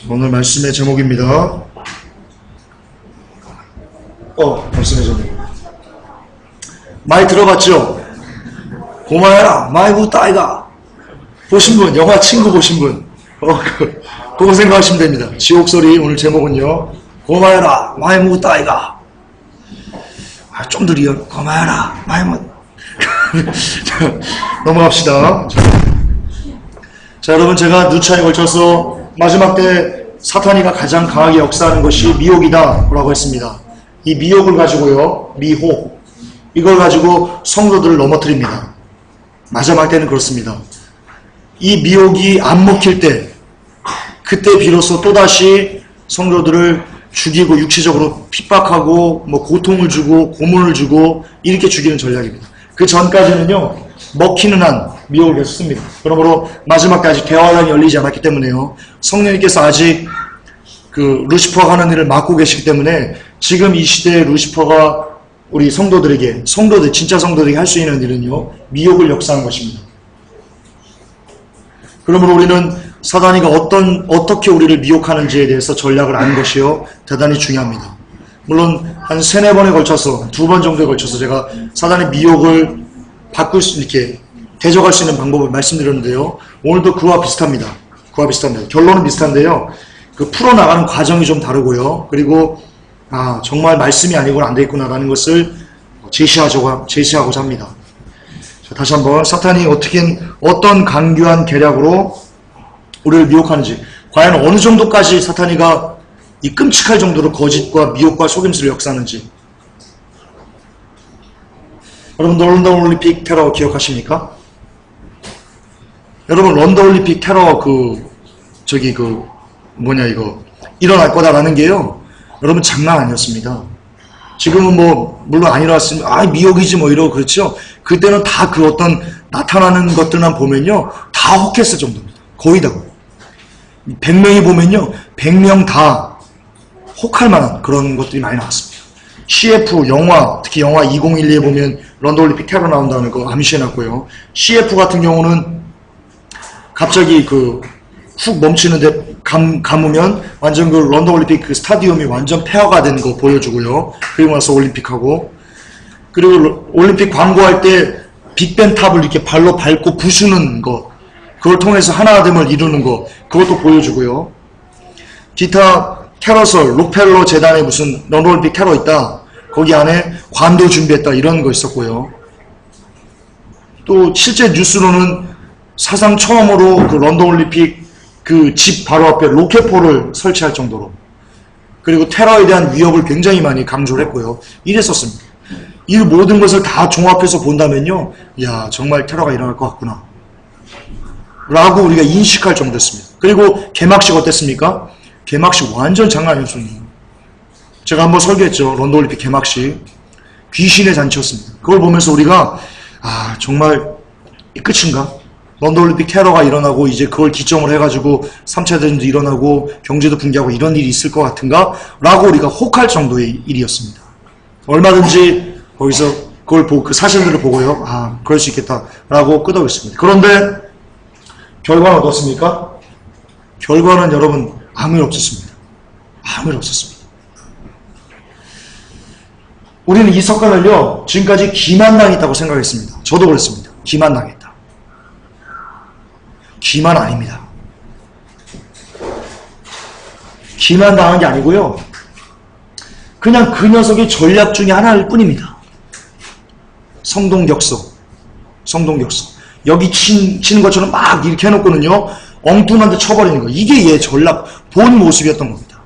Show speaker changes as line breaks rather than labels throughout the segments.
오늘 말씀의 제목입니다. 말씀의 제목. 많이 들어봤죠? 고마워라, 많이 묻다, 아이가. 보신 분, 영화 친구 보신 분. 그거 생각하시면 됩니다. 지옥소리, 오늘 제목은요. 고마워라, 많이 묻다, 아이가. 좀 더 리얼. 고마워라, 많이 묻. 넘어갑시다. 자, 여러분, 제가 누차에 걸쳐서 마지막 때 사탄이가 가장 강하게 역사하는 것이 미혹이다 라고 했습니다. 이 미혹을 가지고요, 미혹, 이걸 가지고 성도들을 넘어뜨립니다. 마지막 때는 그렇습니다. 이 미혹이 안 먹힐 때, 그때 비로소 또다시 성도들을 죽이고 육체적으로 핍박하고 고통을 주고 고문을 주고 이렇게 죽이는 전략입니다. 그 전까지는요, 먹히는 한 미혹을 계속 씁니다. 그러므로 마지막까지 대화단이 열리지 않았기 때문에요. 성령님께서 아직 그 루시퍼가 하는 일을 맡고 계시기 때문에 지금 이 시대에 루시퍼가 우리 성도들에게, 진짜 성도들에게 할 수 있는 일은요, 미혹을 역사하는 것입니다. 그러므로 우리는 사단이가 어떻게 우리를 미혹하는지에 대해서 전략을 아는 것이요, 대단히 중요합니다. 물론 한 3-4번에 걸쳐서, 2번 정도에 걸쳐서 제가 사단의 미혹을 이렇게 대적할 수 있는 방법을 말씀드렸는데요. 오늘도 그와 비슷합니다. 결론은 비슷한데요. 그 풀어나가는 과정이 좀 다르고요. 그리고 정말 말씀이 아니고는 안 되겠구나라는 것을 제시하고자 합니다. 자, 다시 한번 사탄이 어떤 강교한 계략으로 우리를 미혹하는지, 과연 어느 정도까지 사탄이가 이 끔찍할 정도로 거짓과 미혹과 속임수를 역사하는지. 여러분, 런던 올림픽 테러 기억하십니까? 여러분, 런던 올림픽 테러 일어날 거다라는 게요, 여러분 장난 아니었습니다. 지금은 물론 안 일어났으면 미혹이지 이러고 그렇죠. 그때는 다 그 어떤 나타나는 것들만 보면요, 다 혹했을 정도입니다. 거의 다. 100명이 보면요, 100명 다 혹할 만한 그런 것들이 많이 나왔습니다. CF 영화, 특히 영화 2012에 보면 런던 올림픽 테러 나온다는 거 암시해놨고요. CF 같은 경우는 갑자기 훅 멈추는데 감으면 완전 런던 올림픽 스타디움이 완전 폐허가 된 거 보여주고요. 그리고 나서 올림픽하고, 그리고 올림픽 광고할 때 빅벤 탑을 이렇게 발로 밟고 부수는 거, 그걸 통해서 하나됨을 이루는 거, 그것도 보여주고요. 기타 테러설, 록펠러 재단에 무슨 런던 올림픽 테러 있다, 거기 안에 관도 준비했다, 이런 거 있었고요. 또 실제 뉴스로는 사상 처음으로 런던 올림픽 집 바로 앞에 로켓포를 설치할 정도로, 그리고 테러에 대한 위협을 굉장히 많이 강조를 했고요. 이랬었습니다. 이 모든 것을 다 종합해서 본다면요, 정말 테러가 일어날 것 같구나 라고 우리가 인식할 정도였습니다. 그리고 개막식 어땠습니까? 개막식 완전 장난 아니었습니다. 제가 한번 설계했죠. 런던 올림픽 개막식. 귀신의 잔치였습니다. 그걸 보면서 우리가 정말 끝인가? 런던 올림픽 테러가 일어나고 이제 그걸 기점으로 해가지고 3차 대전도 일어나고 경제도 붕괴하고 이런 일이 있을 것 같은가? 라고 우리가 혹할 정도의 일이었습니다. 얼마든지 거기서 그걸 보고, 그 사실들을 보고요, 그럴 수 있겠다 라고 끄덕였습니다. 그런데 결과는 어떻습니까? 결과는 여러분 아무 일 없었습니다. 아무 일 없었습니다. 우리는 이 석관을요, 지금까지 기만당했다고 생각했습니다. 저도 그랬습니다. 기만당했다. 기만 아닙니다. 기만당한 게 아니고요, 그냥 그 녀석의 전략 중에 하나일 뿐입니다. 성동격서. 여기 치는 것처럼 막 이렇게 해놓고는요, 엉뚱한 데 쳐버리는 거. 이게 얘 전략, 본 모습이었던 겁니다.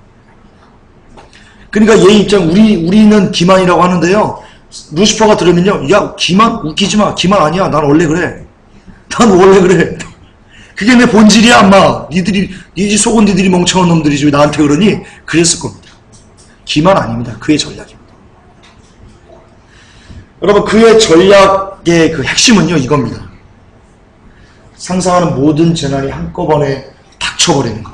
그러니까 얘 입장, 우리는 기만이라고 하는데요, 루시퍼가 들으면요, 기만? 웃기지 마. 기만 아니야. 난 원래 그래. 그게 내 본질이야, 엄마. 니들이 속은 니들이 멍청한 놈들이지 왜 나한테 그러니? 그랬을 겁니다. 기만 아닙니다. 그의 전략입니다. 여러분, 그의 전략의 핵심은요, 이겁니다. 상상하는 모든 재난이 한꺼번에 닥쳐버리는 것.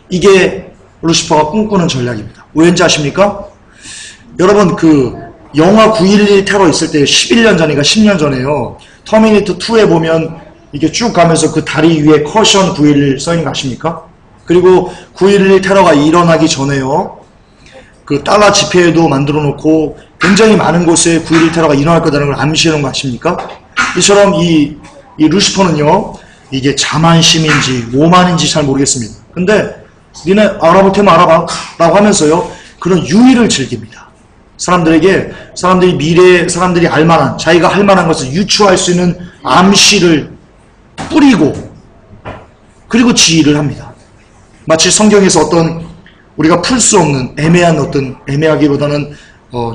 이게 루시퍼가 꿈꾸는 전략입니다. 왜인지 아십니까? 여러분, 영화 9.11 테러 있을 때 11년 전인가 10년 전에요. 터미네이터 2에 보면 이게 쭉 가면서 그 다리 위에 커션 9.11 써있는 거 아십니까? 그리고 9.11 테러가 일어나기 전에요. 그 달러 지폐도 만들어 놓고 굉장히 많은 곳에 9.11 테러가 일어날 거라는 걸 암시해 놓은 거 아십니까? 이처럼 이 루시퍼는요, 이게 자만심인지 오만인지 잘 모르겠습니다. 근데 니네 알아볼 테면 알아봐 라고 하면서요, 그런 유의를 즐깁니다. 사람들이 미래에 사람들이 알만한, 자기가 할 만한 것을 유추할 수 있는 암시를 뿌리고, 그리고 지휘를 합니다. 마치 성경에서 어떤 우리가 풀 수 없는 애매한 어떤, 애매하기보다는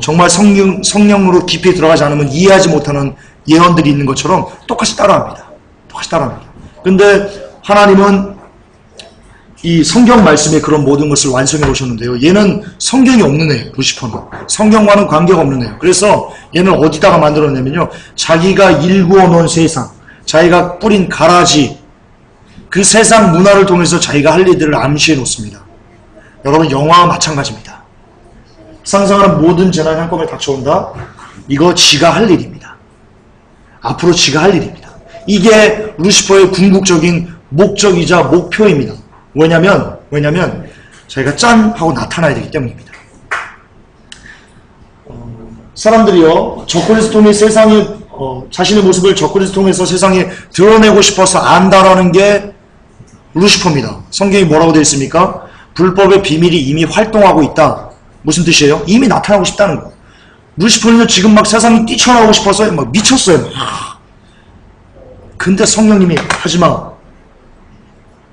정말 성령으로 깊이 들어가지 않으면 이해하지 못하는 예언들이 있는 것처럼 똑같이 따라합니다. 근데 하나님은 이 성경 말씀에 그런 모든 것을 완성해 오셨는데요. 얘는 성경이 없는 애예요. 루시퍼는. 성경과는 관계가 없는 애예요. 그래서 얘는 어디다가 만들었냐면요, 자기가 일구어 놓은 세상, 자기가 뿌린 가라지, 그 세상 문화를 통해서 자기가 할 일들을 암시해 놓습니다. 여러분, 영화와 마찬가지입니다. 상상하는 모든 재난이 한꺼번에 닥쳐온다? 이거 지가 할 일입니다. 앞으로 지가 할 일입니다. 이게 루시퍼의 궁극적인 목적이자 목표입니다. 왜냐면 자기가 짠! 하고 나타나야 되기 때문입니다. 사람들이요, 저코리스 통해 세상에, 자신의 모습을 저코리스 통해서 세상에 드러내고 싶어서 안다라는 게 루시퍼입니다. 성경이 뭐라고 되어 있습니까? 불법의 비밀이 이미 활동하고 있다. 무슨 뜻이에요? 이미 나타나고 싶다는 거. 루시퍼는 지금 막 세상이 뛰쳐나오고 싶어서 막 미쳤어요. 근데 성령님이 하지마.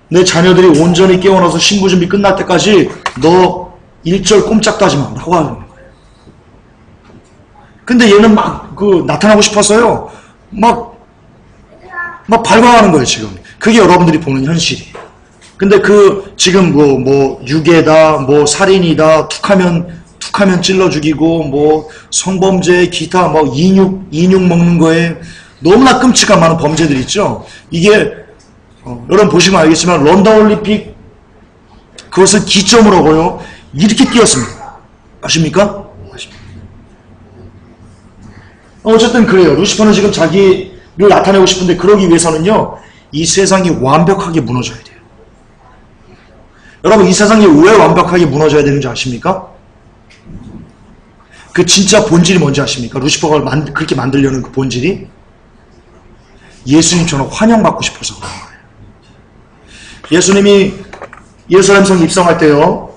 내 자녀들이 온전히 깨어나서 신부 준비 끝날 때까지 너 일절 꼼짝도 하지 마라고 하는 거예요. 근데 얘는 막 나타나고 싶어서요. 막 발광하는 거예요, 지금. 그게 여러분들이 보는 현실이에요. 근데 지금 유괴다, 살인이다, 툭하면 찔러 죽이고, 성범죄, 기타, 인육 먹는 거에 너무나 끔찍한 많은 범죄들 있죠? 이게, 여러분 보시면 알겠지만, 런던 올림픽, 그것을 기점으로 하고요, 이렇게 뛰었습니다. 아십니까? 어쨌든 그래요. 루시퍼는 지금 자기를 나타내고 싶은데, 그러기 위해서는요, 이 세상이 완벽하게 무너져야 돼요. 여러분, 이 세상이 왜 완벽하게 무너져야 되는지 아십니까? 그 진짜 본질이 뭔지 아십니까? 루시퍼가 그렇게 만들려는 그 본질이 예수님처럼 환영받고 싶어서 그런 거예요. 예수님이 예루살렘 성 입성할 때요,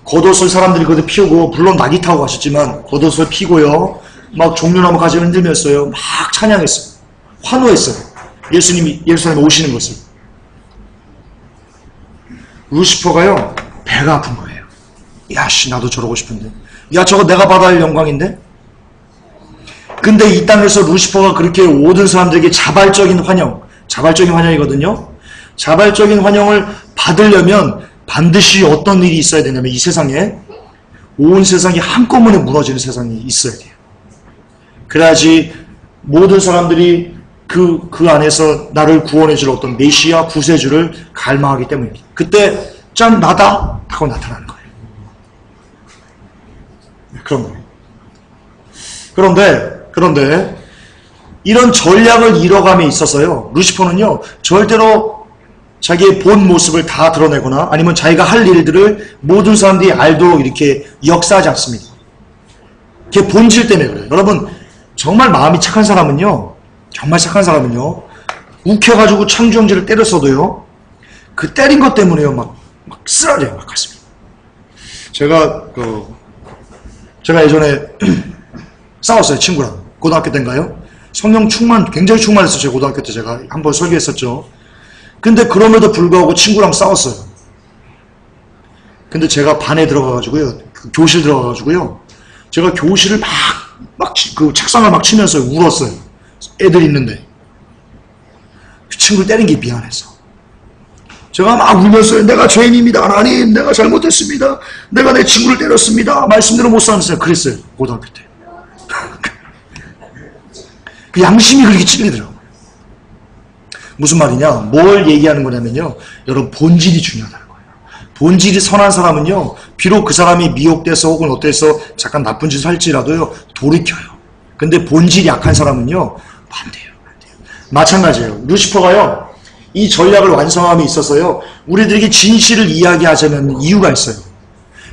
겉옷을 사람들이 거기에 피우고, 물론 낙이 타고 가셨지만 겉옷을 피고요, 막 종려나무 가지를 흔들면서요, 막 찬양했어요. 환호했어요. 예수님이 예루살렘에 오시는 것을. 루시퍼가요, 배가 아픈 거예요. 야씨, 나도 저러고 싶은데. 야, 저거 내가 받아야 할 영광인데? 근데 이 땅에서 루시퍼가 그렇게 모든 사람들에게 자발적인 환영이거든요. 자발적인 환영을 받으려면 반드시 어떤 일이 있어야 되냐면, 이 세상에 온 세상이 한꺼번에 무너지는 세상이 있어야 돼요. 그래야지 모든 사람들이 그 안에서 나를 구원해줄 어떤 메시아 구세주를 갈망하기 때문입니다. 그때 짠, 나다 하고 나타나는 거예요. 그런 거예요. 그런데 이런 전략을 이뤄감에 있어서요, 루시퍼는요, 절대로 자기의 본 모습을 다 드러내거나 아니면 자기가 할 일들을 모든 사람들이 알도록 이렇게 역사하지 않습니다. 그게 본질 때문에 그래요. 여러분, 정말 마음이 착한 사람은요, 욱해가지고 창조형제를 때렸어도요, 그 때린 것 때문에요, 막 쓰러져요, 막 가슴이. 제가 예전에 싸웠어요, 친구랑. 고등학교 때인가요? 성령 굉장히 충만했어요. 제가 고등학교 때 제가 한번 설교했었죠. 근데 그럼에도 불구하고 친구랑 싸웠어요. 근데 제가 반에 들어가가지고요, 교실 들어가가지고요, 제가 교실을 그 책상을 막 치면서 울었어요. 애들 있는데. 그 친구를 때린 게 미안해서. 제가 막 울면서, 내가 죄인입니다. 하나님, 내가 잘못했습니다. 내가 내 친구를 때렸습니다. 말씀대로 못 살았어요. 그랬어요, 고등학교 때. 그 양심이 그렇게 찔리더라고요. 무슨 말이냐? 뭘 얘기하는 거냐면요, 여러분, 본질이 중요하다는 거예요. 본질이 선한 사람은요, 비록 그 사람이 미혹돼서 혹은 어때서 잠깐 나쁜 짓을 할지라도요, 돌이켜요. 근데 본질이 약한 사람은요, 반대예요. 마찬가지예요. 루시퍼가요, 이 전략을 완성함에 있어서요, 우리들에게 진실을 이야기하자면 이유가 있어요.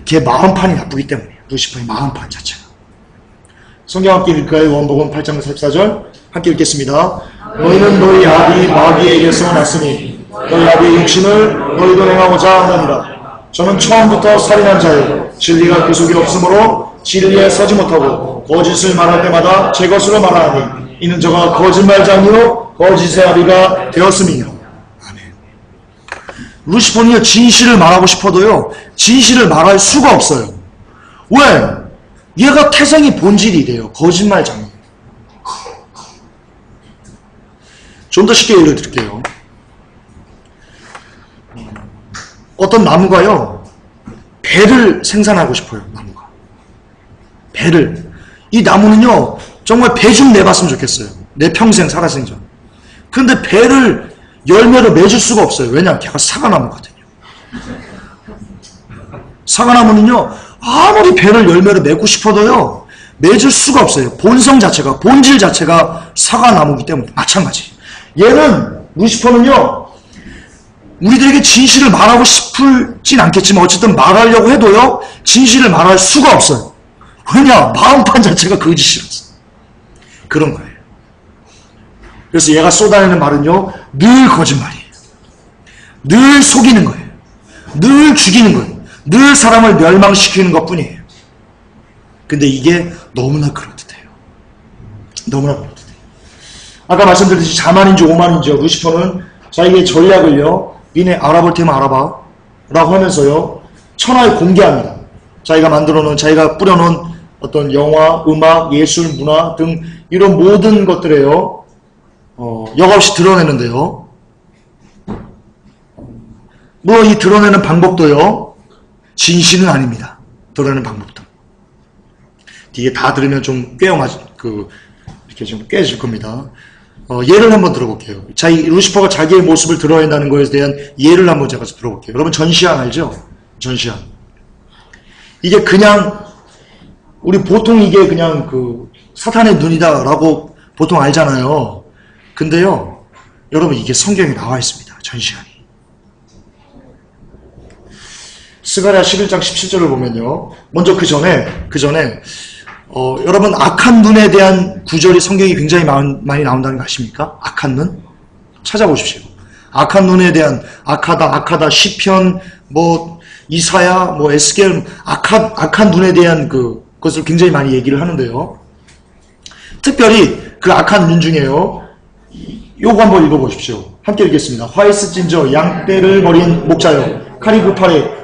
걔 마음판이 나쁘기 때문이에요. 루시퍼의 마음판 자체가. 성경 함께 읽을까요? 원복음 8장 44절 함께 읽겠습니다. 너희는 너희 아비 마귀에게서 났으니 너희 아비의 육신을 너희도 행하고자 하느니라. 저는 처음부터 살인한 자요 진리가 그 속에 없으므로 진리에 서지 못하고 거짓을 말할 때마다 제 것으로 말하니 이는 저가 거짓말장이요 거짓의 아비가 되었음이니라. 아멘. 루시퍼는요, 진실을 말하고 싶어도요, 진실을 말할 수가 없어요. 왜? 얘가 태생이 본질이 이래요. 거짓말장이. 좀 더 쉽게 예를 드릴게요. 어떤 나무가요, 배를 생산하고 싶어요. 나무가. 배를. 이 나무는요, 정말 배 좀 내봤으면 좋겠어요. 내 평생 살아생전. 근데 배를 열매로 맺을 수가 없어요. 왜냐하면 걔가 사과나무거든요. 사과나무는요, 아무리 배를 열매로 맺고 싶어도요, 맺을 수가 없어요. 본성 자체가, 본질 자체가 사과나무이기 때문에. 마찬가지. 얘는, 루시퍼는요, 우리들에게 진실을 말하고 싶진 않겠지만 어쨌든 말하려고 해도요, 진실을 말할 수가 없어요. 왜냐? 마음판 자체가 거짓이라서. 그런 거예요. 그래서 얘가 쏟아내는 말은요, 늘 거짓말이에요. 늘 속이는 거예요. 늘 죽이는 거예요. 늘 사람을 멸망시키는 것 뿐이에요. 근데 이게 너무나 그럴듯해요. 너무나 그럴듯해요. 아까 말씀드렸듯이 자만인지 오만인지요, 루시퍼는 자기의 전략을요, 니네 알아볼 테면 알아봐 라고 하면서요, 천하에 공개합니다. 자기가 만들어놓은, 자기가 뿌려놓은 어떤 영화, 음악, 예술, 문화 등 이런 모든 것들에요, 역없이 드러내는데요, 물론 이 드러내는 방법도요, 진실은 아닙니다. 드러내는 방법도. 이게 다 들으면 좀 이렇게 좀 깨질 겁니다. 예를 한번 들어볼게요. 루시퍼가 자기의 모습을 드러낸다는 것에 대한 예를 한번 제가 들어볼게요. 여러분 전시안 알죠? 전시안. 이게 그냥, 우리 보통 이게 그냥 사탄의 눈이다라고 보통 알잖아요. 근데요, 여러분 이게 성경에 나와 있습니다. 전시안이. 스가랴 11장 17절을 보면요. 먼저 그 전에, 여러분 악한 눈에 대한 구절이 성경이 굉장히 많이 나온다는 거 아십니까? 악한 눈? 찾아보십시오. 악한 눈에 대한, 악하다, 시편, 이사야, 에스겔, 악한 눈에 대한 그것을 굉장히 많이 얘기를 하는데요. 특별히 그 악한 눈 중에요, 요거 한번 읽어보십시오. 함께 읽겠습니다. 화이스 찐저 양떼를 버린 목자여, 칼이 그 팔에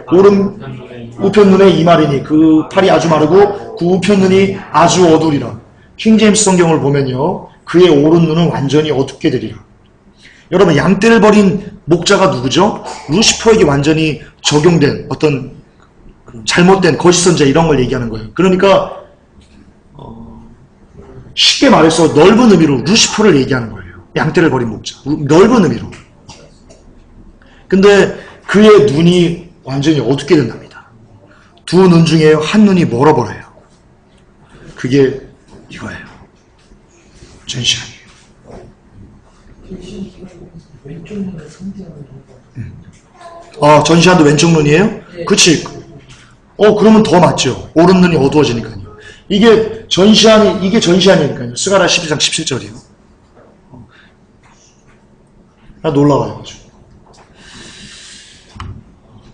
우편 눈에 이마리니 그 팔이 아주 마르고 그 우편 눈이 아주 어두리라. 킹제임스 성경을 보면요, 그의 오른 눈은 완전히 어둡게 되리라. 여러분, 양떼를 버린 목자가 누구죠? 루시퍼에게 완전히 적용된 어떤 잘못된 거짓 선자 이런 걸 얘기하는 거예요. 그러니까 쉽게 말해서 넓은 의미로 루시퍼를 얘기하는 거예요. 양떼를 버린 목자. 넓은 의미로. 근데 그의 눈이 완전히 어둡게 된답니다. 두 눈 중에 한 눈이 멀어버려요. 그게 이거예요. 전시안이에요. 전시안도 왼쪽 눈이에요? 그치. 그러면 더 맞죠. 오른 눈이 어두워지니까요. 이게 전시안이니까요. 스가랴 12장 17절이에요. 놀라워요.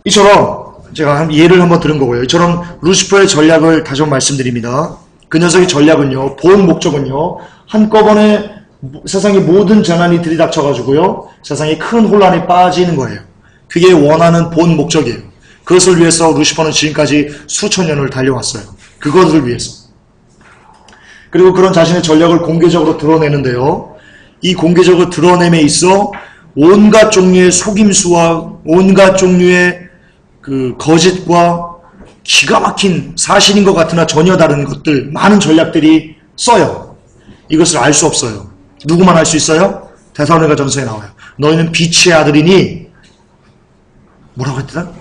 이처럼 제가 예를 한번 들은 거고요. 이처럼 루시퍼의 전략을 다시 한번 말씀드립니다. 그 녀석의 전략은요, 본 목적은요, 한꺼번에 세상의 모든 재난이 들이닥쳐가지고요, 세상에 큰 혼란에 빠지는 거예요. 그게 원하는 본 목적이에요. 그것을 위해서 루시퍼는 지금까지 수천 년을 달려왔어요. 그것을 위해서. 그리고 그런 자신의 전략을 공개적으로 드러내는데요, 이 공개적으로 드러냄에 있어 온갖 종류의 속임수와 온갖 종류의 그 거짓과 기가 막힌 사실인 것 같으나 전혀 다른 것들, 많은 전략들이 써요. 이것을 알 수 없어요. 누구만 알 수 있어요? 데살로니가 전서에 나와요. 너희는 빛의 아들이니 뭐라고 했더라?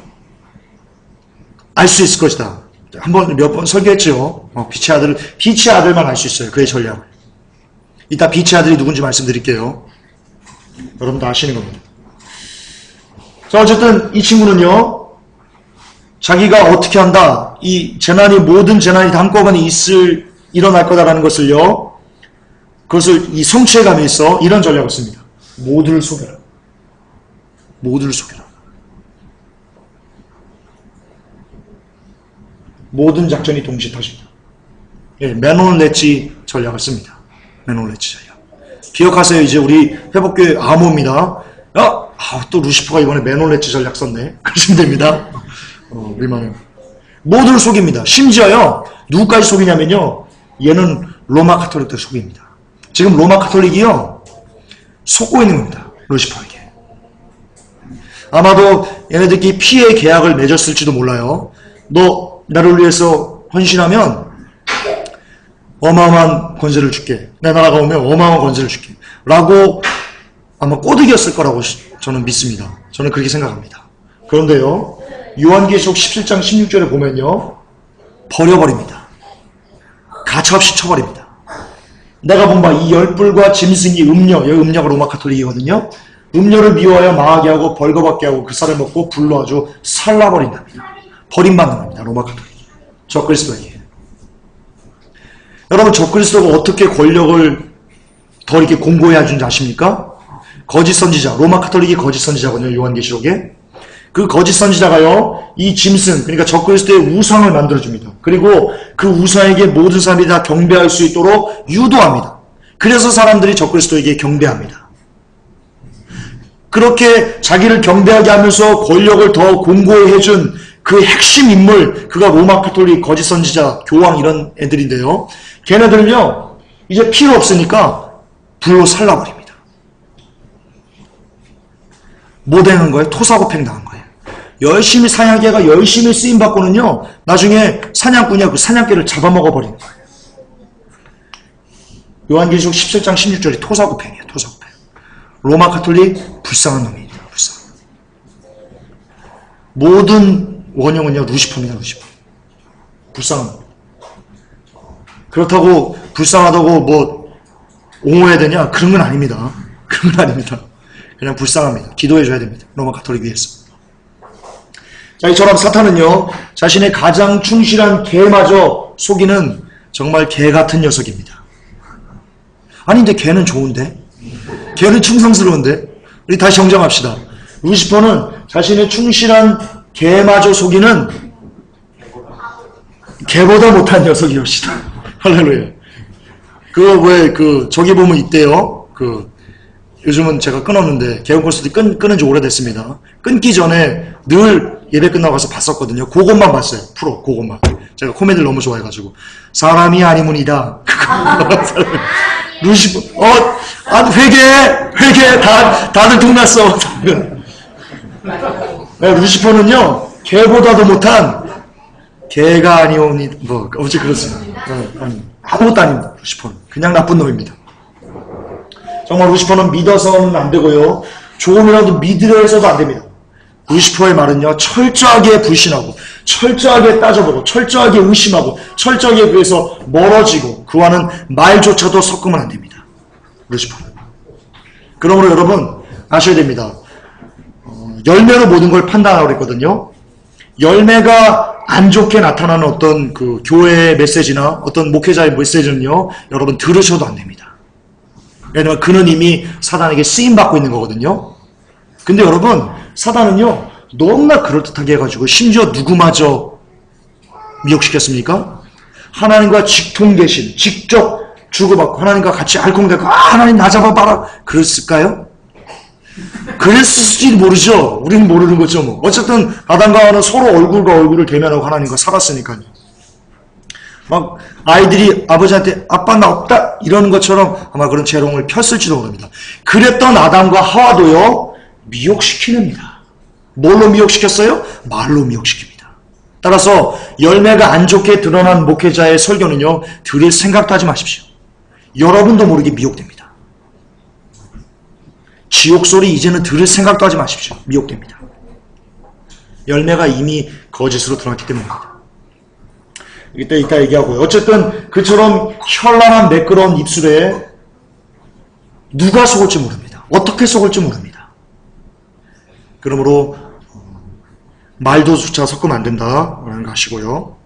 알 수 있을 것이다. 몇 번 설교했죠. 빛의 아들만 알 수 있어요. 그의 전략을. 이따 빛의 아들이 누군지 말씀드릴게요. 여러분도 아시는 겁니다. 자, 어쨌든 이 친구는요, 자기가 어떻게 한다, 이 재난이, 모든 재난이 다 한꺼번에 일어날 거다라는 것을요, 그것을 이 성취해 가면서 이런 전략을 씁니다. 모두를 속여라. 모두를 속여라. 모든 작전이 동시에 터진다. 예, 맨홀렛지 전략을 씁니다. 맨홀렛지 전략. 기억하세요. 이제 우리 회복교회 암호입니다. 또 루시퍼가 이번에 맨홀렛지 전략 썼네. 그러시면 됩니다. 우리만은. 모두를 속입니다. 심지어요, 누구까지 속이냐면요, 얘는 로마 카톨릭들 속입니다. 지금 로마 카톨릭이요, 속고 있는 겁니다. 루시퍼에게. 아마도 얘네들끼리 피해 계약을 맺었을지도 몰라요. 너 나를 위해서 헌신하면 어마어마한 권세를 줄게. 내 나라가 오면 어마어마한 권세를 줄게. 라고 아마 꼬드겼을 거라고 저는 믿습니다. 저는 그렇게 생각합니다. 그런데요, 요한계시록 17장 16절에 보면요, 버려버립니다. 가차없이 쳐버립니다. 내가 본 바 이 열불과 짐승이 여기 음녀가 로마 카톨릭이거든요. 음료를 미워하여 망하게 하고 벌거벗게 하고 그 살을 먹고 불로 아주 살라버린답니다. 버림받는 겁니다. 로마 카톨릭이. 적그리스도에게. 여러분, 적그리스도가 어떻게 권력을 더 이렇게 공고해 준지 아십니까? 거짓 선지자, 로마 카톨릭이 거짓 선지자거든요. 요한계시록에. 그 거짓 선지자가요, 이 짐승, 그러니까 적그리스도의 우상을 만들어줍니다. 그리고 그 우상에게 모든 사람들이 다 경배할 수 있도록 유도합니다. 그래서 사람들이 적그리스도에게 경배합니다. 그렇게 자기를 경배하게 하면서 권력을 더 공고히 해준 그 핵심 인물, 그가 로마 카톨릭 거짓 선지자, 교황 이런 애들인데요. 걔네들은요, 이제 필요 없으니까 불로 살라버립니다. 뭐 되는 거예요? 토사구팽 당한 거예요. 열심히 사냥개가 열심히 쓰임받고는요, 나중에 사냥꾼이 그 사냥개를 잡아먹어버리는 거예요. 요한계시록 17장 16절이 토사구팽이에요. 토사구팽. 로마 카톨릭 불쌍한 놈입니다. 불쌍한 놈. 모든 원흉은요, 루시퍼입니다. 루시퍼. 불쌍한 놈. 그렇다고 불쌍하다고 뭐 옹호해야 되냐? 그런 건 아닙니다. 그런 건 아닙니다. 그냥 불쌍합니다. 기도해줘야 됩니다. 로마 카톨릭 위해서. 자, 이처럼 사탄은요, 자신의 가장 충실한 개마저 속이는 정말 개 같은 녀석입니다. 아니, 근데 개는 좋은데? 개는 충성스러운데? 우리 다시 정정합시다. 루시퍼는 자신의 충실한 개마저 속이는 개보다 못한 녀석이옵시다. 할렐루야. 저기 보면 있대요. 요즘은 제가 끊었는데, 개헌 콘서트 끊은 지 오래됐습니다. 끊기 전에 늘 예배 끝나고 가서 봤었거든요. 그것만 봤어요. 그것만. 제가 코미디를 너무 좋아해가지고. 사람이 아니문이다. 루시퍼, 회개, 다들 동났어. 네, 루시퍼는요, 개보다도 못한, 개가 아니오니, 어찌 그렇습니다. 아무것도 아닙니다. 루시퍼는. 그냥 나쁜 놈입니다. 정말 루시퍼는 믿어서는 안 되고요. 조금이라도 믿으려 해서도 안 됩니다. 루시퍼의 말은요, 철저하게 불신하고, 철저하게 따져보고, 철저하게 의심하고, 철저하게 그래서 멀어지고, 그와는 말조차도 섞으면 안 됩니다. 루시퍼는. 그러므로 여러분, 아셔야 됩니다. 열매로 모든 걸 판단하라고 그랬거든요. 열매가 안 좋게 나타나는 어떤 그 교회의 메시지나 어떤 목회자의 메시지는요, 여러분 들으셔도 안 됩니다. 왜냐면 그는 이미 사단에게 쓰임받고 있는 거거든요. 근데 여러분, 사단은요, 너무나 그럴듯하게 해가지고 심지어 누구마저 미혹시켰습니까? 하나님과 직통계신, 직접 주고받고 하나님과 같이 알콩달콩, 하나님 나 잡아봐라, 그랬을까요? 그랬을지도 모르죠. 우리는 모르는 거죠. 뭐. 어쨌든 아담과 하와는 서로 얼굴과 얼굴을 대면하고 하나님과 살았으니까요. 막 아이들이 아버지한테 아빠 나 없다 이러는 것처럼 아마 그런 재롱을 폈을지도 모릅니다. 그랬던 아담과 하와도요, 미혹시키는입니다. 뭘로 미혹시켰어요? 말로 미혹시킵니다. 따라서 열매가 안 좋게 드러난 목회자의 설교는요, 들을 생각도 하지 마십시오. 여러분도 모르게 미혹됩니다. 지옥 소리 이제는 들을 생각도 하지 마십시오. 미혹됩니다. 열매가 이미 거짓으로 드러났기 때문입니다. 이따 얘기하고요. 어쨌든 그처럼 현란한 매끄러운 입술에 누가 속을지 모릅니다. 어떻게 속을지 모릅니다. 그러므로 말도 숫자 섞으면 안 된다라는 거 아시고요.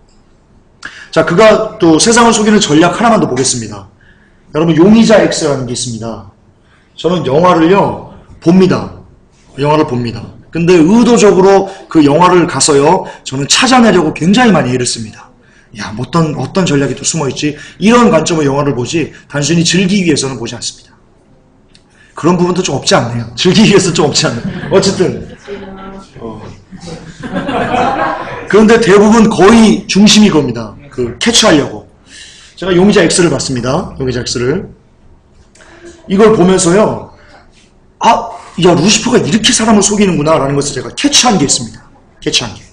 자, 그가 또 세상을 속이는 전략 하나만 더 보겠습니다. 여러분, 용의자 X라는 게 있습니다. 저는 영화를요 봅니다. 영화를 봅니다. 근데 의도적으로 그 영화를 가서요 저는 찾아내려고 굉장히 많이 애를 씁니다. 야, 어떤 전략이 또 숨어있지? 이런 관점으로 영화를 보지 단순히 즐기기 위해서는 보지 않습니다. 그런 부분도 좀 없지 않네요. 즐기기 위해서 좀 없지 않나요? 어쨌든 그런데 대부분 거의 중심이 겁니다. 그 캐치하려고. 제가 용의자 X를 봤습니다. 용의자 X를. 이걸 보면서요, 아, 야, 루시퍼가 이렇게 사람을 속이는구나 라는 것을 제가 캐치한 게 있습니다. 캐치한 게.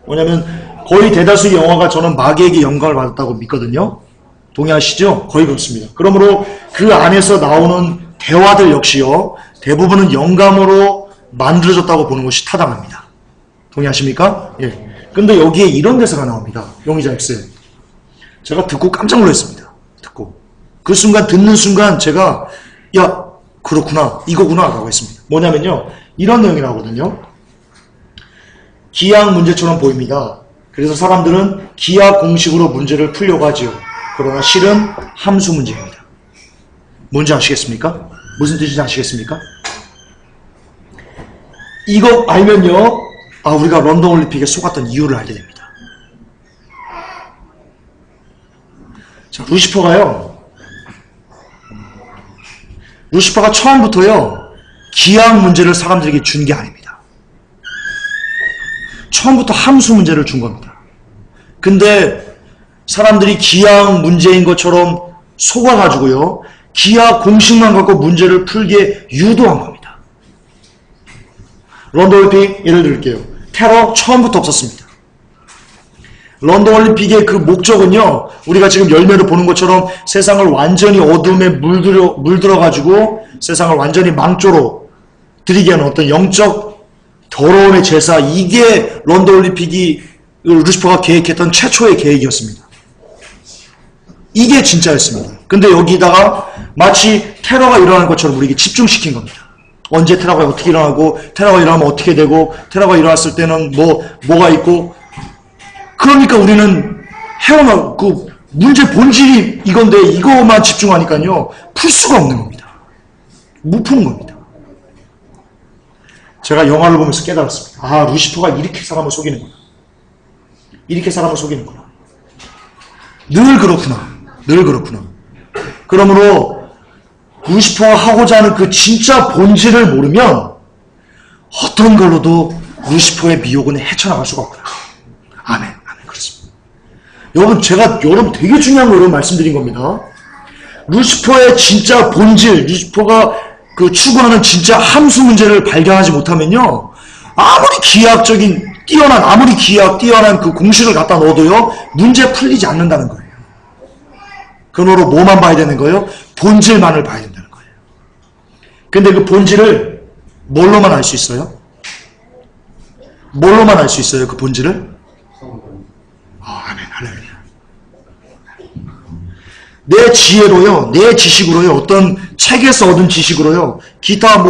뭐냐면 거의 대다수의 영화가 저는 마귀에게 영감을 받았다고 믿거든요. 동의하시죠? 거의 그렇습니다. 그러므로 그 안에서 나오는 대화들 역시요, 대부분은 영감으로 만들어졌다고 보는 것이 타당합니다. 동의하십니까? 예. 근데 여기에 이런 대사가 나옵니다. 용의자 X에. 제가 듣고 깜짝 놀랐습니다. 듣고. 그 순간, 듣는 순간 제가, 야, 그렇구나, 이거구나 라고 했습니다. 뭐냐면요, 이런 내용이 나오거든요. 기하학 문제처럼 보입니다. 그래서 사람들은 기하학 공식으로 문제를 풀려고 하지요. 그러나 실은 함수 문제입니다. 뭔지 아시겠습니까? 무슨 뜻인지 아시겠습니까? 이거 알면요, 아, 우리가 런던 올림픽에 속았던 이유를 알게 됩니다. 자, 루시퍼가 처음부터요 기하학 문제를 사람들에게 준 게 아닙니다. 처음부터 함수 문제를 준 겁니다. 근데 사람들이 기하학 문제인 것처럼 속아가지고요 기하학 공식만 갖고 문제를 풀게 유도한 겁니다. 런던 올림픽 예를 들게요. 테러 처음부터 없었습니다. 런던 올림픽의 그 목적은요, 우리가 지금 열매를 보는 것처럼 세상을 완전히 어둠에 물들어가지고 세상을 완전히 망조로 들이게 하는 어떤 영적 더러움의 제사, 이게 런던 올림픽이 루시퍼가 계획했던 최초의 계획이었습니다. 이게 진짜였습니다. 근데 여기다가 마치 테러가 일어나는 것처럼 우리에게 집중시킨 겁니다. 언제 테러가 어떻게 일어나고, 테러가 일어나면 어떻게 되고, 테러가 일어났을 때는 뭐가 있고, 그러니까 우리는 그 문제 본질이 이건데 이거만 집중하니까요 풀 수가 없는 겁니다. 못 푸는 겁니다. 제가 영화를 보면서 깨달았습니다. 아, 루시퍼가 이렇게 사람을 속이는구나. 이렇게 사람을 속이는구나. 늘 그렇구나. 그러므로 루시퍼가 하고자 하는 그 진짜 본질을 모르면 어떤 걸로도 루시퍼의 미혹은 헤쳐나갈 수가 없구나. 아멘. 그렇습니다. 여러분 되게 중요한 걸 말씀드린 겁니다. 루시퍼의 진짜 본질, 루시퍼가 그 추구하는 진짜 함수 문제를 발견하지 못하면요, 아무리 뛰어난 그 공식을 갖다 넣어도요, 문제 풀리지 않는다는 거예요. 그러므로 뭐만 봐야 되는 거예요? 본질만을 봐야 된다는 거예요. 근데 그 본질을 뭘로만 알 수 있어요? 뭘로만 알 수 있어요, 그 본질을? 아멘, 할렐루야. 내 지혜로요, 내 지식으로요, 어떤 책에서 얻은 지식으로요, 기타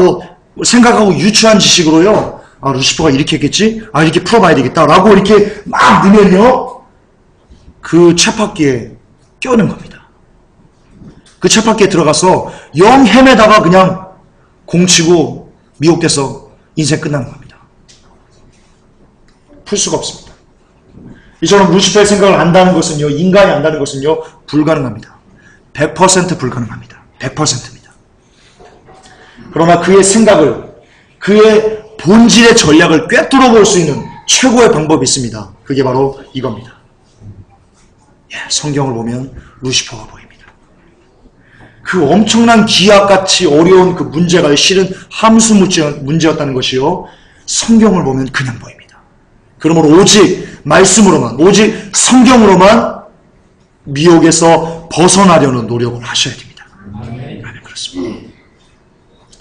생각하고 유추한 지식으로요, 아, 루시퍼가 이렇게 했겠지? 아, 이렇게 풀어봐야 되겠다. 라고 이렇게 막 넣으면요, 그 쳇바퀴에 껴는 겁니다. 그 쳇바퀴에 들어가서 영 헤매다가 그냥 공치고 미혹돼서 인생 끝나는 겁니다. 풀 수가 없습니다. 이처럼 루시퍼의 생각을 안다는 것은요, 인간이 안다는 것은요, 불가능합니다. 100% 불가능합니다. 100%입니다. 그러나 그의 생각을, 그의 본질의 전략을 꿰뚫어 볼 수 있는 최고의 방법이 있습니다. 그게 바로 이겁니다. 성경을 보면 루시퍼가 보입니다. 그 엄청난 기하같이 어려운 그 문제가 실은 함수 문제였다는 것이요, 성경을 보면 그냥 보입니다. 그러므로 오직 말씀으로만, 오직 성경으로만 미혹에서 벗어나려는 노력을 하셔야 됩니다. 아멘. 그렇습니다.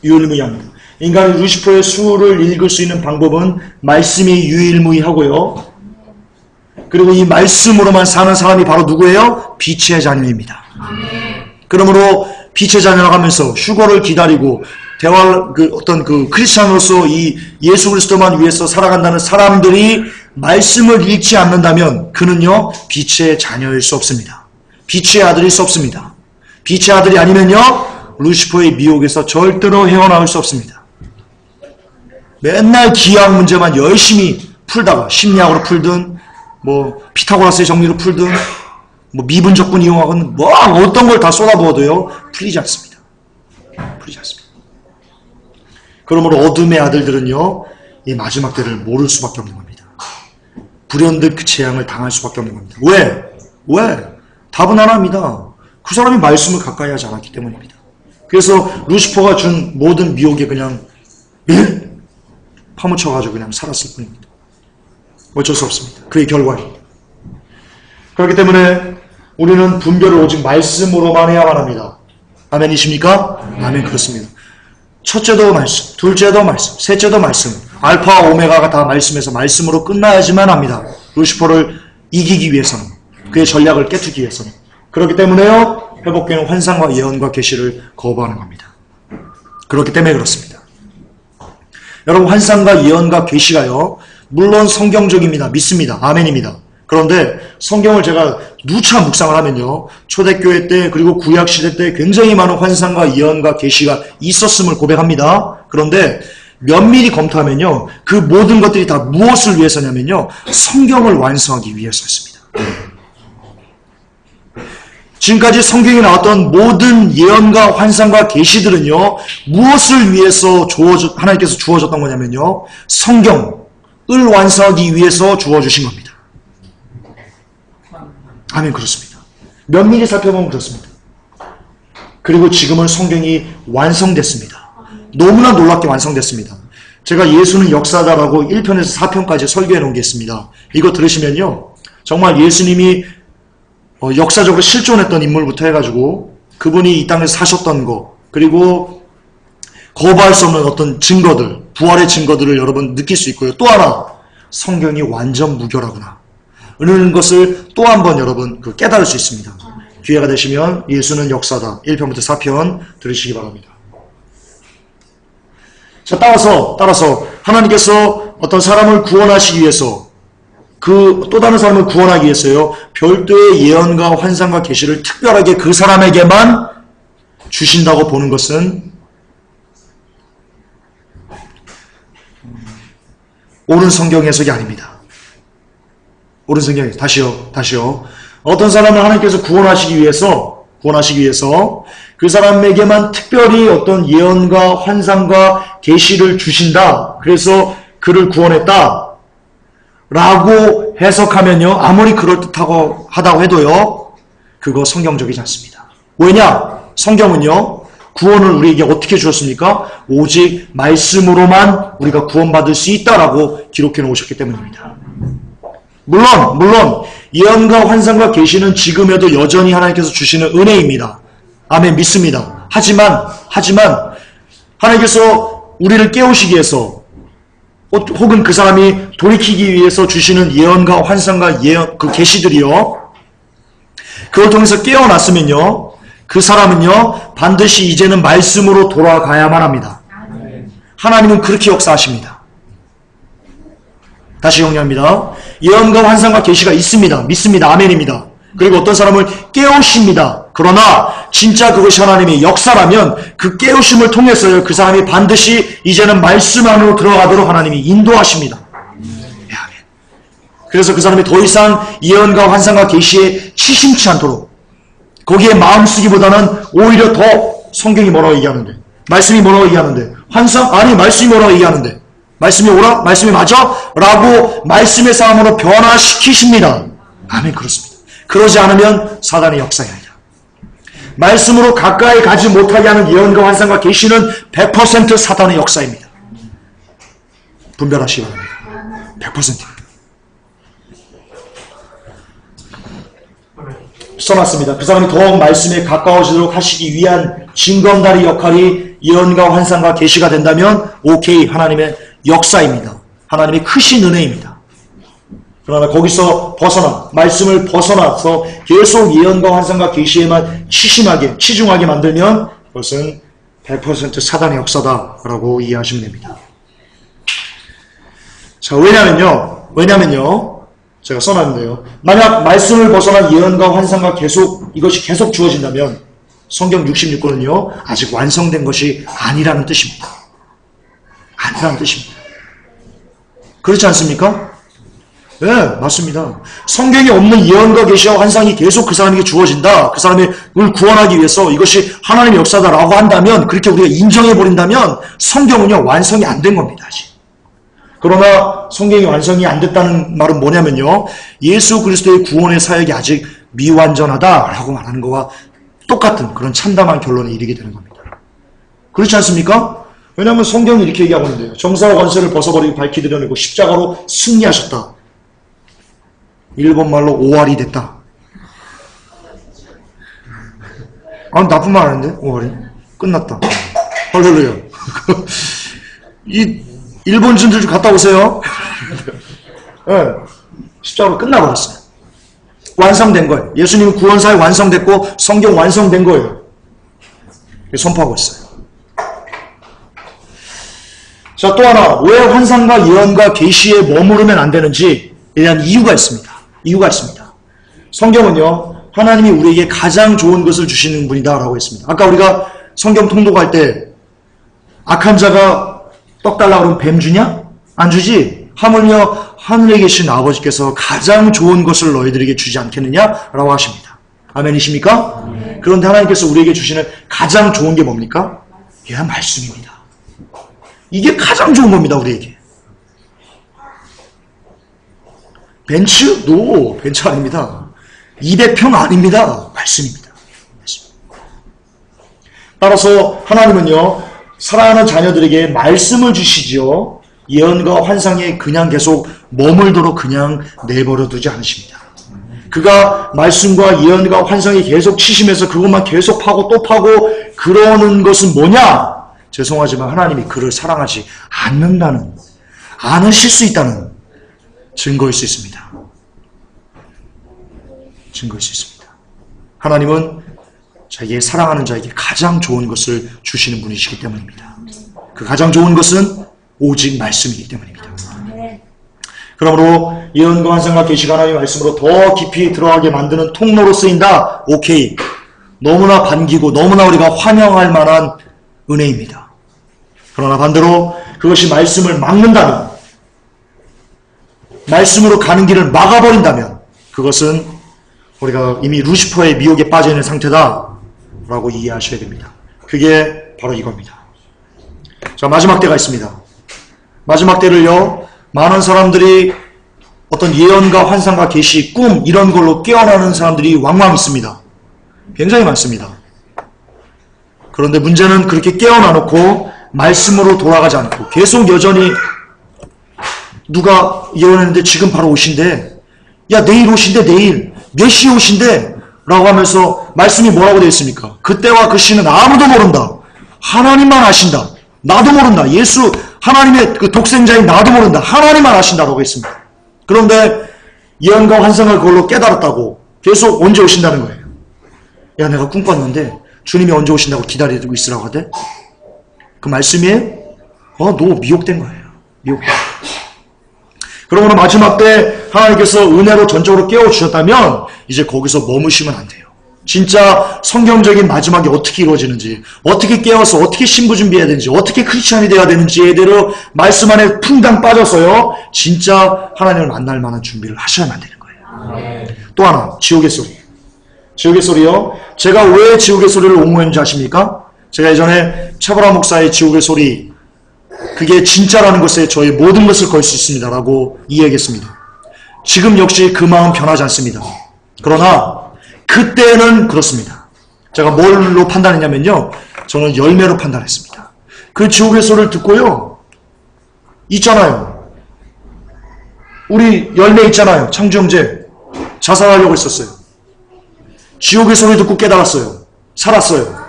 유일무이합니다. 인간이 루시퍼의 수를 읽을 수 있는 방법은 말씀이 유일무이하고요. 그리고 이 말씀으로만 사는 사람이 바로 누구예요? 빛의 자녀입니다. 그러므로 빛의 자녀라고 하면서 휴거를 기다리고 어떤 그 크리스찬으로서 이 예수 그리스도만 위해서 살아간다는 사람들이 말씀을 읽지 않는다면 그는요, 빛의 자녀일 수 없습니다. 빛의 아들일 수 없습니다. 빛의 아들이 아니면요, 루시퍼의 미혹에서 절대로 헤어나올 수 없습니다. 맨날 기하학 문제만 열심히 풀다가 심리학으로 풀든 뭐 피타고라스의 정리로 풀든 뭐 미분적분 이용하건 뭐 어떤 걸 다 쏟아부어도요, 풀리지 않습니다. 풀리지 않습니다. 그러므로 어둠의 아들들은요, 이 마지막 때를 모를 수밖에 없는 겁니다. 불현듯 그 재앙을 당할 수밖에 없는 겁니다. 왜? 답은 하나입니다. 그 사람이 말씀을 가까이 하지 않았기 때문입니다. 그래서 루시퍼가 준 모든 미혹에 그냥 파묻혀가지고 그냥 살았을 뿐입니다. 어쩔 수 없습니다. 그의 결과입니다. 그렇기 때문에 우리는 분별을 오직 말씀으로만 해야만 합니다. 아멘이십니까? 아멘. 그렇습니다. 첫째도 말씀, 둘째도 말씀, 셋째도 말씀, 알파와 오메가가 다 말씀에서 말씀으로 끝나야지만 합니다. 루시퍼를 이기기 위해서는, 그의 전략을 깨뜨리기 위해서는. 그렇기 때문에요, 회복교회는 환상과 예언과 계시를 거부하는 겁니다. 그렇기 때문에 그렇습니다. 여러분, 환상과 예언과 계시가요, 물론 성경적입니다. 믿습니다. 아멘입니다. 그런데 성경을 제가 누차 묵상을 하면요, 초대교회 때 그리고 구약시대 때 굉장히 많은 환상과 예언과 계시가 있었음을 고백합니다. 그런데 면밀히 검토하면요, 그 모든 것들이 다 무엇을 위해서냐면요, 성경을 완성하기 위해서였습니다. 지금까지 성경에 나왔던 모든 예언과 환상과 계시들은요, 무엇을 위해서 하나님께서 주어졌던 거냐면요, 성경을 완성하기 위해서 주어주신 겁니다. 아멘. 그렇습니다. 면밀히 살펴보면 그렇습니다. 그리고 지금은 성경이 완성됐습니다. 너무나 놀랍게 완성됐습니다. 제가 예수는 역사다라고 1편에서 4편까지 설교해 놓은 게 있습니다. 이거 들으시면요, 정말 예수님이 역사적으로 실존했던 인물부터 해가지고 그분이 이 땅에서 사셨던 거, 그리고 거부할 수 없는 어떤 증거들, 부활의 증거들을 여러분 느낄 수 있고요. 또 하나, 성경이 완전 무결하구나 라는 것을 또 한 번 여러분 깨달을 수 있습니다. 기회가 되시면 예수는 역사다 1편부터 4편 들으시기 바랍니다. 자, 따라서 하나님께서 어떤 사람을 구원하시기 위해서, 그 또 다른 사람을 구원하기 위해서요, 별도의 예언과 환상과 계시를 특별하게 그 사람에게만 주신다고 보는 것은 옳은 성경 해석이 아닙니다. 옳은 성경, 다시요. 어떤 사람을 하나님께서 구원하시기 위해서 그 사람에게만 특별히 어떤 예언과 환상과 계시를 주신다. 그래서 그를 구원했다 라고 해석하면요, 아무리 그럴듯하고 하다고 해도요, 그거 성경적이지 않습니다. 왜냐? 성경은요, 구원을 우리에게 어떻게 주었습니까? 오직 말씀으로만 우리가 구원받을 수 있다라고 기록해 놓으셨기 때문입니다. 물론 예언과 환상과 계시는 지금에도 여전히 하나님께서 주시는 은혜입니다. 아멘. 믿습니다. 하지만 하나님께서 우리를 깨우시기 위해서, 혹은 그 사람이 돌이키기 위해서 주시는 예언과 환상과 그 계시들이요, 그걸 통해서 깨어났으면요, 그 사람은요, 반드시 이제는 말씀으로 돌아가야만 합니다. 하나님은 그렇게 역사하십니다. 다시 정리합니다. 예언과 환상과 계시가 있습니다. 믿습니다. 아멘입니다. 그리고 어떤 사람을 깨우십니다. 그러나 진짜 그것이 하나님의 역사라면 그 깨우심을 통해서요, 그 사람이 반드시 이제는 말씀 안으로 들어가도록 하나님이 인도하십니다. 그래서 그 사람이 더 이상 예언과 환상과 계시에 치심치 않도록, 거기에 마음 쓰기보다는 오히려 더 성경이 뭐라고 얘기하는데, 말씀이 뭐라고 얘기하는데, 말씀이 뭐라고 얘기하는데, 말씀이 옳아? 말씀이 맞아? 라고 말씀의 싸움으로 변화시키십니다. 아멘. 그렇습니다. 그러지 않으면 사단의 역사입니다. 말씀으로 가까이 가지 못하게 하는 예언과 환상과 계시는 100% 사단의 역사입니다. 분별하시기 바랍니다. 100%입니다. 써놨습니다. 그 사람이 더욱 말씀에 가까워지도록 하시기 위한 징검다리 역할이 예언과 환상과 계시가 된다면 오케이, 하나님의 역사입니다. 하나님의 크신 은혜입니다. 그러나 거기서 말씀을 벗어나서 계속 예언과 환상과 계시에만 치중하게 만들면 그것은 100% 사단의 역사다라고 이해하시면 됩니다. 자, 왜냐면요. 제가 써놨는데요. 만약 말씀을 벗어난 예언과 환상과 이것이 계속 주어진다면 성경 66권은요, 아직 완성된 것이 아니라는 뜻입니다. 아니라는 뜻입니다. 그렇지 않습니까? 네, 맞습니다. 성경에 없는 예언과 계시와 환상이 계속 그 사람에게 주어진다. 그 사람을 구원하기 위해서 이것이 하나님의 역사다라고 한다면, 그렇게 우리가 인정해버린다면 성경은요, 완성이 안 된 겁니다, 아직. 그러나 성경이 완성이 안 됐다는 말은 뭐냐면요, 예수 그리스도의 구원의 사역이 아직 미완전하다라고 말하는 거와 똑같은 그런 참담한 결론에 이르게 되는 겁니다. 그렇지 않습니까? 왜냐하면 성경이 이렇게 얘기하고 있는데요. 정사와 권세를 벗어버리고 밝히 드러내고 십자가로 승리하셨다. 일본말로 오할이 됐다. 아, 나쁜 말 아닌데? 오할이? 끝났다. 할렐루야. 이 일본인들 좀 갔다 오세요. 네, 십자가로 끝나버렸어요. 완성된 거예요. 예수님 구원사역 완성됐고 성경 완성된 거예요. 선포하고 있어요. 자, 또 하나, 왜 환상과 예언과 계시에 머무르면 안 되는지에 대한 이유가 있습니다. 성경은요, 하나님이 우리에게 가장 좋은 것을 주시는 분이다라고 했습니다. 아까 우리가 성경 통독할 때 악한 자가 떡 달라고 그러면 뱀 주냐? 안 주지? 하물며 하늘에 계신 아버지께서 가장 좋은 것을 너희들에게 주지 않겠느냐라고 하십니다. 아멘이십니까? 그런데 하나님께서 우리에게 주시는 가장 좋은 게 뭡니까? 이게 말씀입니다. 이게 가장 좋은 겁니다, 우리에게. 벤츠? 노, 벤츠 아닙니다. 200평 아닙니다. 말씀입니다. 따라서 하나님은요, 사랑하는 자녀들에게 말씀을 주시지요, 예언과 환상에 그냥 계속 머물도록 그냥 내버려 두지 않으십니다. 그가 말씀과 예언과 환상에 계속 치시면서 그것만 계속 파고 또 파고 그러는 것은 뭐냐? 죄송하지만 하나님이 그를 사랑하지 않는다는, 않으실 수 있다는 증거일 수 있습니다. 증거일 수 있습니다. 하나님은 자기의 사랑하는 자에게 가장 좋은 것을 주시는 분이시기 때문입니다. 그 가장 좋은 것은 오직 말씀이기 때문입니다. 그러므로 예언과 환상과 계시가 하나님의 말씀으로 더 깊이 들어가게 만드는 통로로 쓰인다. 오케이. 너무나 반기고 너무나 우리가 환영할 만한 은혜입니다. 그러나 반대로 그것이 말씀을 막는다면, 말씀으로 가는 길을 막아버린다면 그것은 우리가 이미 루시퍼의 미혹에 빠져있는 상태다라고 이해하셔야 됩니다. 그게 바로 이겁니다. 자, 마지막 때가 있습니다. 마지막 때를요, 많은 사람들이 어떤 예언과 환상과 계시, 꿈 이런 걸로 깨어나는 사람들이 왕왕 있습니다. 굉장히 많습니다. 그런데 문제는 그렇게 깨어나놓고 말씀으로 돌아가지 않고 계속 여전히 누가 예언했는데 지금 바로 오신대, 야 내일 오신대, 내일 몇 시에 오신대 라고 하면서 말씀이 뭐라고 되어 있습니까? 그때와 그 시는 아무도 모른다. 하나님만 아신다. 나도 모른다. 예수 하나님의 그 독생자인 나도 모른다. 하나님만 아신다라고 했습니다. 그런데 예언과 환상을 그걸로 깨달았다고 계속 언제 오신다는 거예요. 야, 내가 꿈 꿨는데 주님이 언제 오신다고 기다리고 있으라고 하대? 그 말씀이에요? 너 미혹된 거예요. 미혹된 거예요. 그러므로 마지막 때 하나님께서 은혜로 전적으로 깨워주셨다면 이제 거기서 머무시면 안 돼요. 진짜 성경적인 마지막이 어떻게 이루어지는지, 어떻게 깨워서 어떻게 신부 준비해야 되는지, 어떻게 크리스찬이 돼야 되는지에 대로 말씀 안에 풍당 빠져서요, 진짜 하나님을 만날 만한 준비를 하셔야만 되는 거예요. 또 하나, 지옥의 소리. 지옥의 소리요. 제가 왜 지옥의 소리를 옹호했는지 아십니까? 제가 예전에 차보라 목사의 지옥의 소리, 그게 진짜라는 것에 저의 모든 것을 걸 수 있습니다 라고 이야기했습니다. 지금 역시 그 마음 변하지 않습니다. 그러나 그때는 그렇습니다. 제가 뭘로 판단했냐면요, 저는 열매로 판단했습니다. 그 지옥의 소리를 듣고요, 있잖아요, 우리 열매 있잖아요, 창주 형제 자살하려고 했었어요. 지옥의 소리를 듣고 깨달았어요. 살았어요.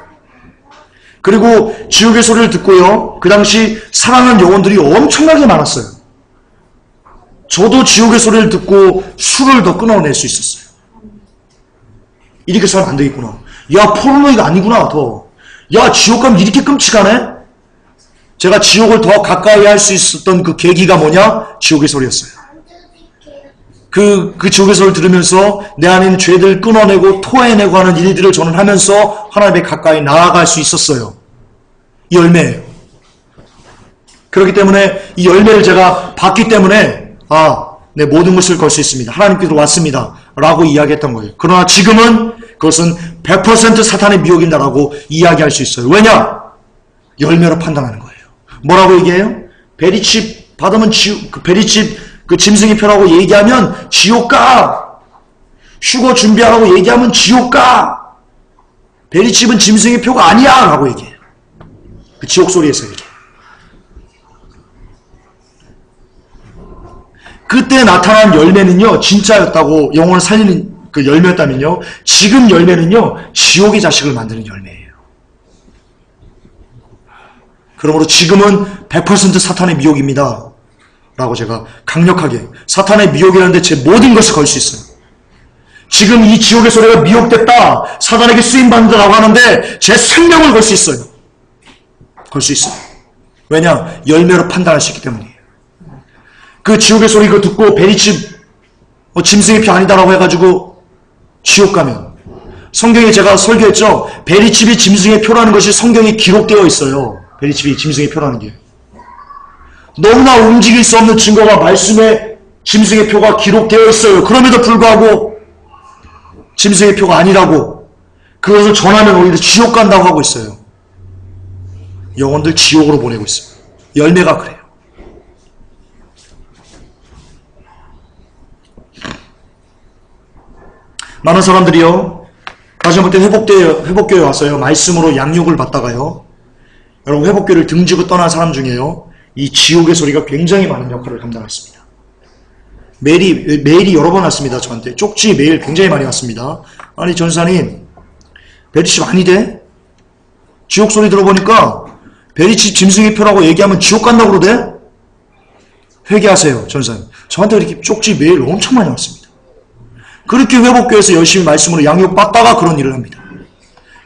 그리고 지옥의 소리를 듣고요, 그 당시 사랑하는 영혼들이 엄청나게 많았어요. 저도 지옥의 소리를 듣고 술을 더 끊어낼 수 있었어요. 이렇게 살면 안 되겠구나. 야, 포르노이가 아니구나. 더. 야, 지옥 가면 이렇게 끔찍하네? 제가 지옥을 더 가까이 할 수 있었던 그 계기가 뭐냐? 지옥의 소리였어요. 그 지옥의 소리를 들으면서 내 안에 있는 죄들을 끊어내고 토해내고 하는 일들을 저는 하면서 하나님에 가까이 나아갈 수 있었어요. 이 열매예요. 그렇기 때문에 이 열매를 제가 받기 때문에 내 모든 것을 걸 수 있습니다. 하나님께로 왔습니다. 라고 이야기했던 거예요. 그러나 지금은 그것은 100% 사탄의 미혹인다라고 이야기할 수 있어요. 왜냐? 열매로 판단하는 거예요. 뭐라고 얘기해요? 베리칩 받으면 베리칩 그 짐승의 표라고 얘기하면 지옥 가. 휴거 준비하라고 얘기하면 지옥 가. 베리칩은 짐승의 표가 아니야 라고 얘기해요. 그 지옥 소리에서 얘기해요. 그때 나타난 열매는요 진짜였다고, 영혼을 살리는 그 열매였다면요, 지금 열매는요 지옥의 자식을 만드는 열매예요. 그러므로 지금은 100% 사탄의 미혹입니다 라고 제가 강력하게, 사탄의 미혹이라는데 제 모든 것을 걸 수 있어요. 지금 이 지옥의 소리가 미혹됐다, 사탄에게 쓰임받는다라고 하는데 제 생명을 걸 수 있어요. 걸 수 있어요. 왜냐? 열매로 판단할 수 있기 때문이에요. 그 지옥의 소리 그거 듣고 베리칩 짐승의 표 아니다라고 해가지고 지옥 가면, 성경에 제가 설교했죠. 베리칩이 짐승의 표라는 것이 성경에 기록되어 있어요. 베리칩이 짐승의 표라는 게 너무나 움직일 수 없는 증거가 말씀에 짐승의 표가 기록되어 있어요. 그럼에도 불구하고 짐승의 표가 아니라고 그것을 전하면 오히려 지옥 간다고 하고 있어요. 영혼들 지옥으로 보내고 있어요. 열매가 그래요. 많은 사람들이요, 다시 한번 회복교회에 와서요, 말씀으로 양육을 받다가요, 여러분 회복교회를 등지고 떠난 사람 중에요, 이 지옥의 소리가 굉장히 많은 역할을 감당했습니다. 메일이 여러 번 왔습니다. 저한테 쪽지 메일 굉장히 많이 왔습니다. 아니 전사님, 베리칩 아니대? 지옥 소리 들어보니까 베리칩 짐승의 표라고 얘기하면 지옥 간다고 그러대? 회개하세요 전사님. 저한테 이렇게 쪽지 메일 엄청 많이 왔습니다. 그렇게 회복교회에서 열심히 말씀으로 양육받다가 그런 일을 합니다.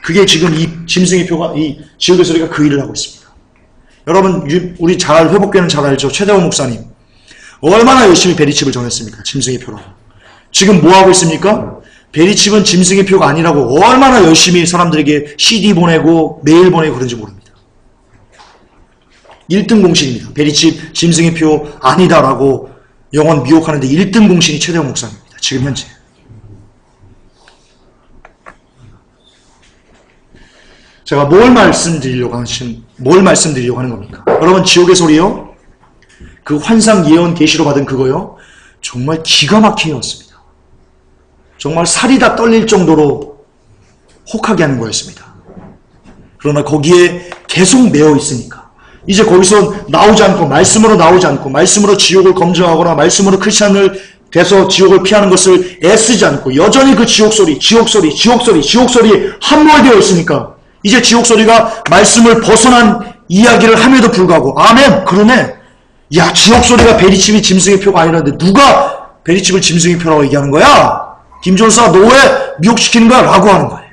그게 지금 이 짐승의 표가, 이 지옥의 소리가 그 일을 하고 있습니다. 여러분, 우리 회복교회는 잘 알죠? 최대원 목사님 얼마나 열심히 베리칩을 전했습니까? 짐승의 표라고. 지금 뭐 하고 있습니까? 베리칩은 짐승의 표가 아니라고 얼마나 열심히 사람들에게 CD 보내고 메일 보내고 그런지 모릅니다. 1등 공신입니다. 베리칩 짐승의 표 아니다라고 영혼 미혹하는데 1등 공신이 최대원 목사입니다. 지금 현재. 제가 뭘 말씀드리려고 하는 겁니까? 여러분, 지옥의 소리요, 그 환상 예언 계시로 받은 그거요, 정말 기가 막히게 왔습니다. 정말 살이 다 떨릴 정도로 혹하게 하는 거였습니다. 그러나 거기에 계속 매여 있으니까 이제 거기서 나오지 않고, 말씀으로 나오지 않고, 말씀으로 지옥을 검증하거나 말씀으로 크리스찬을 돼서 지옥을 피하는 것을 애쓰지 않고 여전히 그 지옥 소리 함몰되어 있으니까 이제 지옥 소리가 말씀을 벗어난 이야기를 함에도 불구하고, 아멘, 그러네, 야, 지옥 소리가 베리칩이 짐승의 표가 아니라는데 누가 베리칩을 짐승의 표라고 얘기하는 거야? 김전사, 너 왜 미혹시키는 거야? 라고 하는 거예요.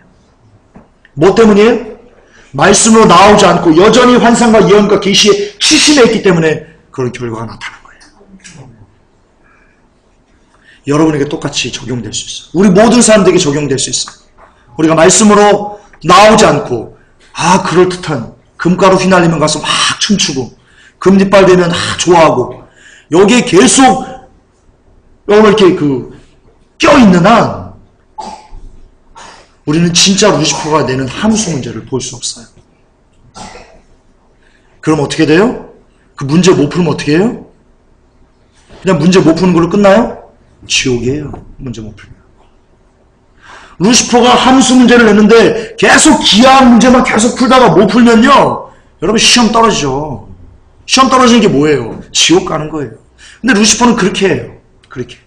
뭐 때문이에요? 말씀으로 나오지 않고 여전히 환상과 예언과 계시에 치심해 있기 때문에 그런 결과가 나타난 거예요. 여러분에게 똑같이 적용될 수 있어요. 우리 모든 사람들에게 적용될 수 있어요. 우리가 말씀으로 나오지 않고 그럴듯한 금가루 휘날리면 가서 막 춤추고 금리빨 되면 좋아하고 여기에 계속 여러분 이렇게 껴있는 한 우리는 진짜 루시퍼가 내는 함수 문제를 볼 수 없어요. 그럼 어떻게 돼요? 그 문제 못 풀면 어떻게 해요? 그냥 문제 못 푸는 걸로 끝나요? 지옥이에요. 문제 못 풀면. 루시퍼가 함수 문제를 냈는데 계속 기하학 문제만 계속 풀다가 못 풀면요, 여러분 시험 떨어지죠. 시험 떨어지는 게 뭐예요? 지옥 가는 거예요. 근데 루시퍼는 그렇게 해요. 그렇게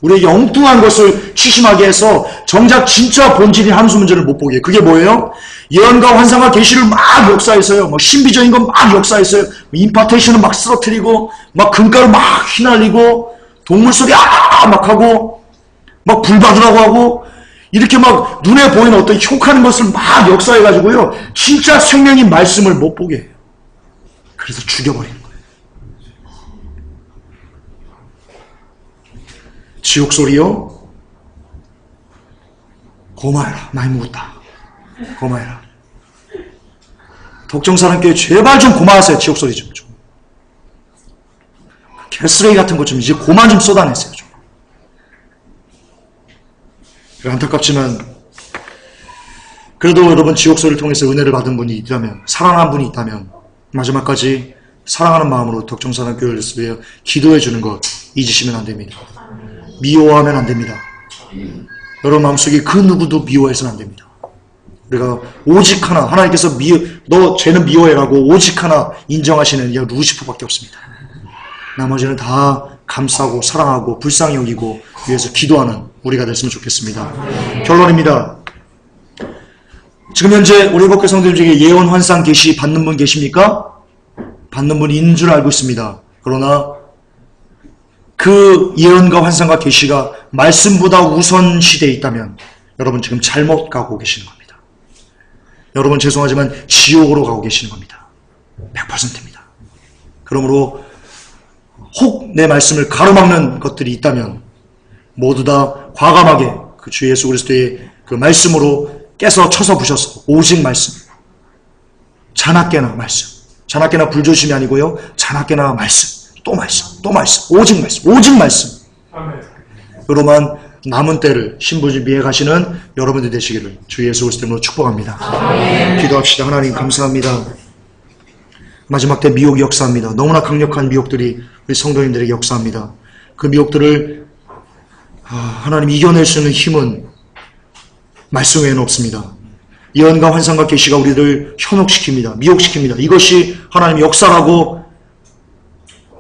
우리의 엉뚱한 것을 치심하게 해서 정작 진짜 본질인 함수 문제를 못 보게 해요. 그게 뭐예요? 예언과 환상과 계시를 막 역사했어요. 막 신비적인 건 막 역사했어요. 임파테이션을 막 쓰러뜨리고 막 금가루 막 휘날리고 동물 소리 막 하고 막 불 받으라고 하고 이렇게 막 눈에 보이는 어떤 혹하는 것을 막 역사해가지고요. 진짜 생명인 말씀을 못 보게 해요. 그래서 죽여버리는 거예요. 지옥 소리요? 고마해라. 많이 묵었다. 고마해라. 독정사랑교회 제발 좀 고마하세요. 지옥 소리 좀. 개쓰레기 같은 것 좀 이제 고만 좀 쏟아내세요. 좀. 안타깝지만 그래도 여러분 지옥 소리를 통해서 은혜를 받은 분이 있다면, 사랑한 분이 있다면 마지막까지 사랑하는 마음으로 독정사랑교회를 위해 기도해 주는 것 잊으시면 안 됩니다. 미워하면 안 됩니다. 여러분 마음속에 그 누구도 미워해서는 안 됩니다. 우리가 오직 하나, 하나님께서 너 쟤는 미워해라고 오직 하나 인정하시는 루시퍼밖에 없습니다. 나머지는 다 감싸고 사랑하고 불쌍히 여기고 위해서 기도하는 우리가 됐으면 좋겠습니다. 결론입니다. 지금 현재 우리 복교 성도들 중에 예언 환상 계시 받는 분 계십니까? 받는 분이 있는 줄 알고 있습니다. 그러나 그 예언과 환상과 계시가 말씀보다 우선시되어 있다면 여러분 지금 잘못 가고 계시는 겁니다. 여러분 죄송하지만 지옥으로 가고 계시는 겁니다. 100%입니다. 그러므로 혹 내 말씀을 가로막는 것들이 있다면 모두 다 과감하게 그 주 예수 그리스도의 그 말씀으로 깨서 쳐서 부셔서 오직 말씀, 자나깨나 말씀, 자나깨나 불조심이 아니고요, 자나깨나 말씀, 또 말씀, 또 말씀, 오직 말씀, 오직 말씀. 그로만 남은 때를 신부준비해 가시는 여러분들 되시기를 주 예수 그리스도로 축복합니다. 기도합시다. 하나님 감사합니다. 마지막 때 미혹이 역사합니다. 너무나 강력한 미혹들이 우리 성도님들에게 역사합니다. 그 미혹들을 하나님 이겨낼 수 있는 힘은 말씀 외에는 없습니다. 예언과 환상과 계시가 우리를 현혹시킵니다. 미혹시킵니다. 이것이 하나님 역사라고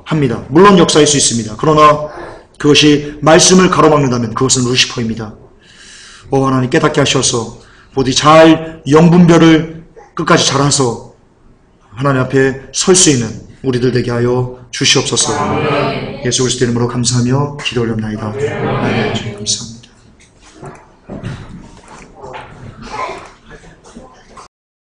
합니다. 물론 역사일 수 있습니다. 그러나 그것이 말씀을 가로막는다면 그것은 루시퍼입니다. 하나님 깨닫게 하셔서 부디 잘 영분별을 끝까지 잘해서 하나님 앞에 설 수 있는 우리들 되게 하여 주시옵소서. 예수 그리스도 이름으로 감사하며 기도 올립니다. 주님 감사합니다.